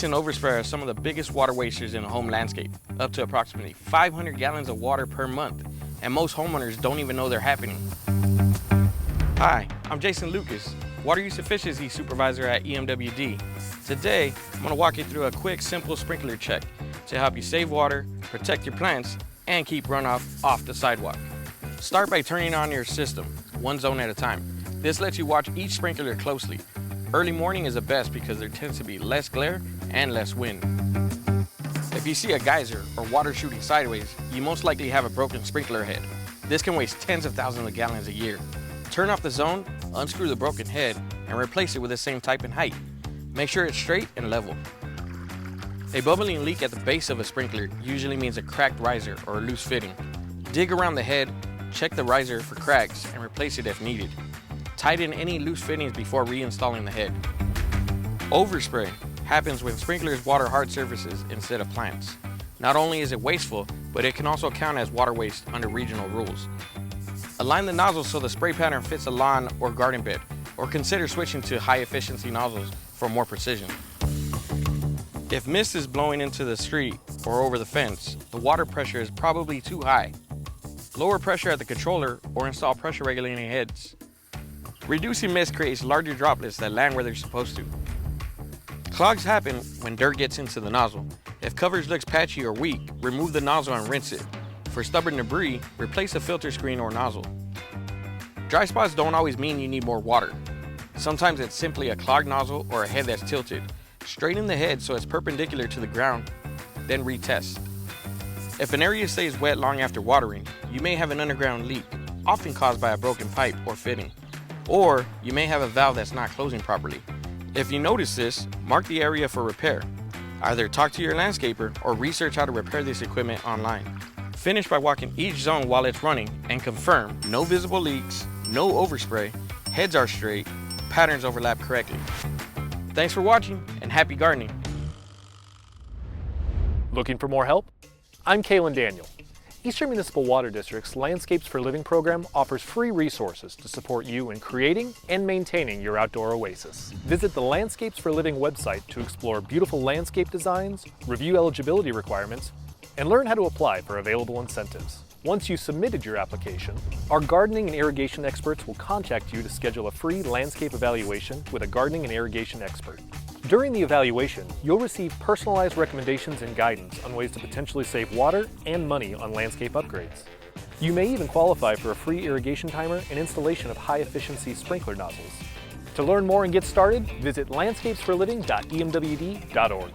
and overspray are some of the biggest water wasters in a home landscape, up to approximately 500 gallons of water per month, and most homeowners don't even know they're happening. Hi, I'm Jason Lucas, Water Use Efficiency Supervisor at EMWD. Today, I'm going to walk you through a quick, simple sprinkler check to help you save water, protect your plants, and keep runoff off the sidewalk. Start by turning on your system, one zone at a time. This lets you watch each sprinkler closely. Early morning is the best because there tends to be less glare and less wind. If you see a geyser or water shooting sideways, you most likely have a broken sprinkler head. This can waste tens of thousands of gallons a year. Turn off the zone, unscrew the broken head, and replace it with the same type and height. Make sure it's straight and level. A bubbling leak at the base of a sprinkler usually means a cracked riser or a loose fitting. Dig around the head, check the riser for cracks, and replace it if needed. Tighten any loose fittings before reinstalling the head. Overspray happens when sprinklers water hard surfaces instead of plants. Not only is it wasteful, but it can also count as water waste under regional rules. Align the nozzle so the spray pattern fits a lawn or garden bed, or consider switching to high efficiency nozzles for more precision. If mist is blowing into the street or over the fence, the water pressure is probably too high. Lower pressure at the controller or install pressure regulating heads. Reducing mist creates larger droplets that land where they're supposed to. Clogs happen when dirt gets into the nozzle. If coverage looks patchy or weak, remove the nozzle and rinse it. For stubborn debris, replace the filter screen or nozzle. Dry spots don't always mean you need more water. Sometimes it's simply a clogged nozzle or a head that's tilted. Straighten the head so it's perpendicular to the ground, then retest. If an area stays wet long after watering, you may have an underground leak, often caused by a broken pipe or fitting. Or you may have a valve that's not closing properly. If you notice this, mark the area for repair. Either talk to your landscaper or research how to repair this equipment online. Finish by walking each zone while it's running and confirm no visible leaks, no overspray, heads are straight, patterns overlap correctly. Thanks for watching and happy gardening. Looking for more help? I'm Kalen Daniel. Eastern Municipal Water District's Landscapes for Living program offers free resources to support you in creating and maintaining your outdoor oasis. Visit the Landscapes for Living website to explore beautiful landscape designs, review eligibility requirements, and learn how to apply for available incentives. Once you've submitted your application, our gardening and irrigation experts will contact you to schedule a free landscape evaluation with a gardening and irrigation expert. During the evaluation, you'll receive personalized recommendations and guidance on ways to potentially save water and money on landscape upgrades. You may even qualify for a free irrigation timer and installation of high-efficiency sprinkler nozzles. To learn more and get started, visit landscapesforliving.emwd.org.